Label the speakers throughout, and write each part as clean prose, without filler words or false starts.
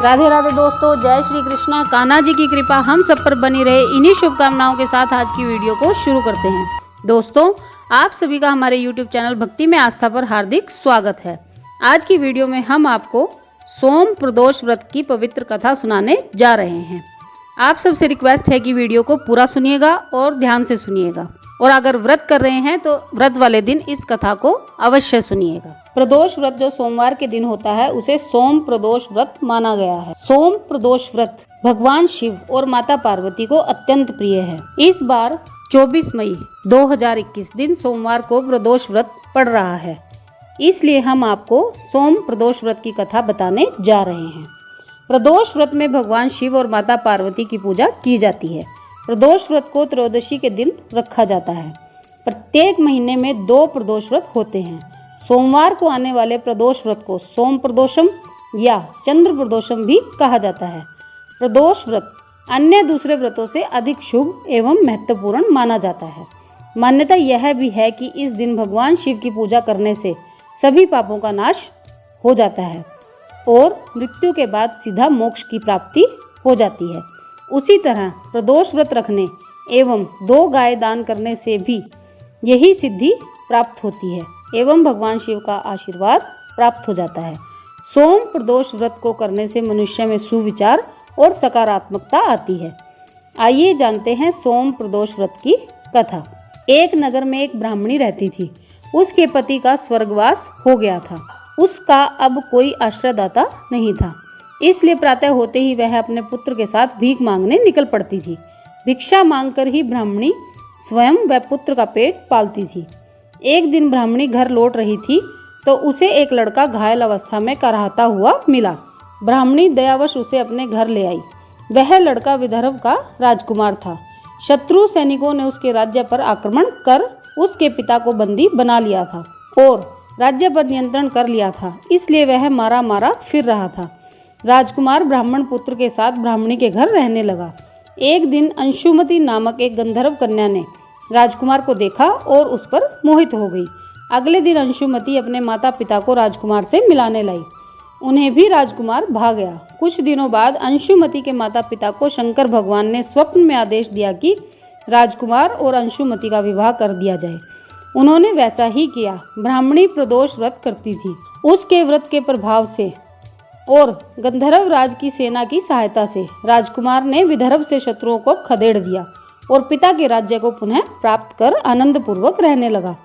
Speaker 1: राधे राधे दोस्तों, जय श्री कृष्णा। कान्हा जी की कृपा हम सब पर बनी रहे, इन्हीं शुभकामनाओं के साथ आज की वीडियो को शुरू करते हैं। दोस्तों, आप सभी का हमारे YouTube चैनल भक्ति में आस्था पर हार्दिक स्वागत है। आज की वीडियो में हम आपको सोम प्रदोष व्रत की पवित्र कथा सुनाने जा रहे हैं। आप सबसे रिक्वेस्ट है कि वीडियो को पूरा सुनिएगा और ध्यान से सुनिएगा, और अगर व्रत कर रहे हैं तो व्रत वाले दिन इस कथा को अवश्य सुनिएगा। प्रदोष व्रत जो सोमवार के दिन होता है उसे सोम प्रदोष व्रत माना गया है। सोम प्रदोष व्रत भगवान शिव और माता पार्वती को अत्यंत प्रिय है। इस बार 24 मई 2021 दिन सोमवार को प्रदोष व्रत पड़ रहा है, इसलिए हम आपको सोम प्रदोष व्रत की कथा बताने जा रहे हैं। प्रदोष व्रत में भगवान शिव और माता पार्वती की पूजा की जाती है। प्रदोष व्रत को त्रयोदशी के दिन रखा जाता है। प्रत्येक महीने में 2 प्रदोष व्रत होते हैं। सोमवार को आने वाले प्रदोष व्रत को सोम प्रदोषम या चंद्र प्रदोषम भी कहा जाता है। प्रदोष व्रत अन्य दूसरे व्रतों से अधिक शुभ एवं महत्वपूर्ण माना जाता है। मान्यता यह भी है कि इस दिन भगवान शिव की पूजा करने से सभी पापों का नाश हो जाता है और मृत्यु के बाद सीधा मोक्ष की प्राप्ति हो जाती है। उसी तरह प्रदोष व्रत रखने एवं 2 गाय दान करने से भी यही सिद्धि प्राप्त होती है एवं भगवान शिव का आशीर्वाद प्राप्त हो जाता है। सोम प्रदोष व्रत को करने से मनुष्य में सुविचार और सकारात्मकता आती है। आइए जानते हैं सोम प्रदोष व्रत की कथा। एक नगर में एक ब्राह्मणी रहती थी। उसके पति का स्वर्गवास हो गया था। उसका अब कोई आश्रयदाता नहीं था, इसलिए प्रातः होते ही वह अपने पुत्र के साथ भीख मांगने निकल पड़ती थी। भिक्षा मांगकर ही ब्राह्मणी स्वयं व पुत्र का पेट पालती थी। एक दिन ब्राह्मणी घर लौट रही थी तो उसे एक लड़का घायल अवस्था में कराहता हुआ मिला। ब्राह्मणी दयावश उसे अपने घर ले आई। वह लड़का विदर्भ का राजकुमार था। शत्रु सैनिकों ने उसके राज्य पर आक्रमण कर उसके पिता को बंदी बना लिया था और राज्य पर नियंत्रण कर लिया था, इसलिए वह मारा मारा फिर रहा था। राजकुमार ब्राह्मण पुत्र के साथ ब्राह्मणी के घर रहने लगा। एक दिन अंशुमति नामक एक गंधर्व कन्या ने राजकुमार को देखा और उस पर मोहित हो गई। अगले दिन अंशुमति अपने माता पिता को राजकुमार से मिलाने लाई। उन्हें भी राजकुमार भा गया। कुछ दिनों बाद अंशुमति के माता पिता को शंकर भगवान ने स्वप्न में आदेश दिया कि राजकुमार और अंशुमति का विवाह कर दिया जाए। उन्होंने वैसा ही किया। ब्राह्मणी प्रदोष व्रत करती थी। उसके व्रत के प्रभाव से और गंधर्व राज की सेना की सहायता से राजकुमार ने विदर्भ से शत्रुओं को खदेड़ दिया और पिता के राज्य को पुनः प्राप्त कर आनंद पूर्वक रहने लगा।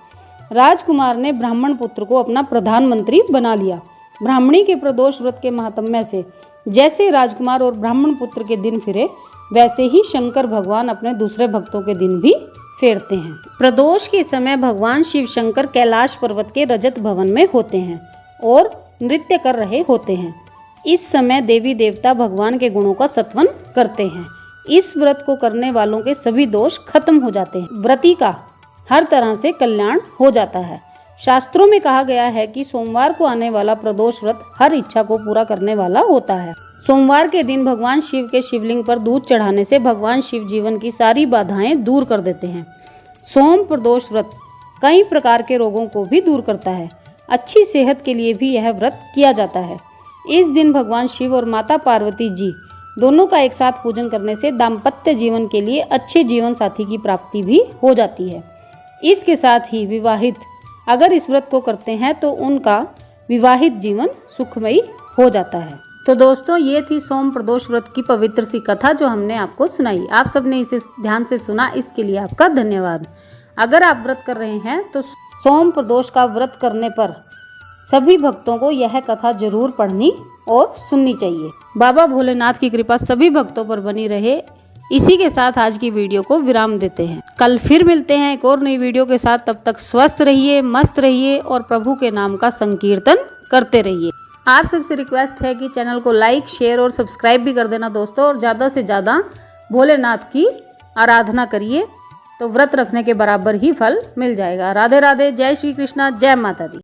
Speaker 1: राजकुमार ने ब्राह्मण पुत्र को अपना प्रधानमंत्री बना लिया। ब्राह्मणी के प्रदोष व्रत के महात्म्य से जैसे राजकुमार और ब्राह्मण पुत्र के दिन फिरे, वैसे ही शंकर भगवान अपने दूसरे भक्तों के दिन भी फेरते हैं। प्रदोष के समय भगवान शिव शंकर कैलाश पर्वत के रजत भवन में होते हैं और नृत्य कर रहे होते हैं। इस समय देवी देवता भगवान के गुणों का स्तवन करते हैं। इस व्रत को करने वालों के सभी दोष खत्म हो जाते हैं। व्रती का हर तरह से कल्याण हो जाता है। शास्त्रों में कहा गया है कि सोमवार को आने वाला प्रदोष व्रत हर इच्छा को पूरा करने वाला होता है। सोमवार के दिन भगवान शिव के शिवलिंग पर दूध चढ़ाने से भगवान शिव जीवन की सारी बाधाएं दूर कर देते हैं। सोम प्रदोष व्रत कई प्रकार के रोगों को भी दूर करता है। अच्छी सेहत के लिए भी यह व्रत किया जाता है। इस दिन भगवान शिव और माता पार्वती जी दोनों का एक साथ पूजन करने से दाम्पत्य जीवन के लिए अच्छे जीवन साथी की प्राप्ति भी हो जाती है। इसके साथ ही विवाहित अगर इस व्रत को करते हैं तो उनका विवाहित जीवन सुखमयी हो जाता है। तो दोस्तों, ये थी सोम प्रदोष व्रत की पवित्र सी कथा जो हमने आपको सुनाई। आप सबने इसे ध्यान से सुना, इसके लिए आपका धन्यवाद। अगर आप व्रत कर रहे हैं तो सोम प्रदोष का व्रत करने पर सभी भक्तों को यह कथा जरूर पढ़नी और सुननी चाहिए। बाबा भोलेनाथ की कृपा सभी भक्तों पर बनी रहे। इसी के साथ आज की वीडियो को विराम देते हैं। कल फिर मिलते हैं एक और नई वीडियो के साथ। तब तक स्वस्थ रहिए, मस्त रहिए और प्रभु के नाम का संकीर्तन करते रहिए। आप सबसे रिक्वेस्ट है कि चैनल को लाइक, शेयर और सब्सक्राइब भी कर देना दोस्तों, और ज़्यादा से ज़्यादा भोलेनाथ की आराधना करिए, तो व्रत रखने के बराबर ही फल मिल जाएगा। राधे राधे, जय श्री कृष्णा, जय माता दी।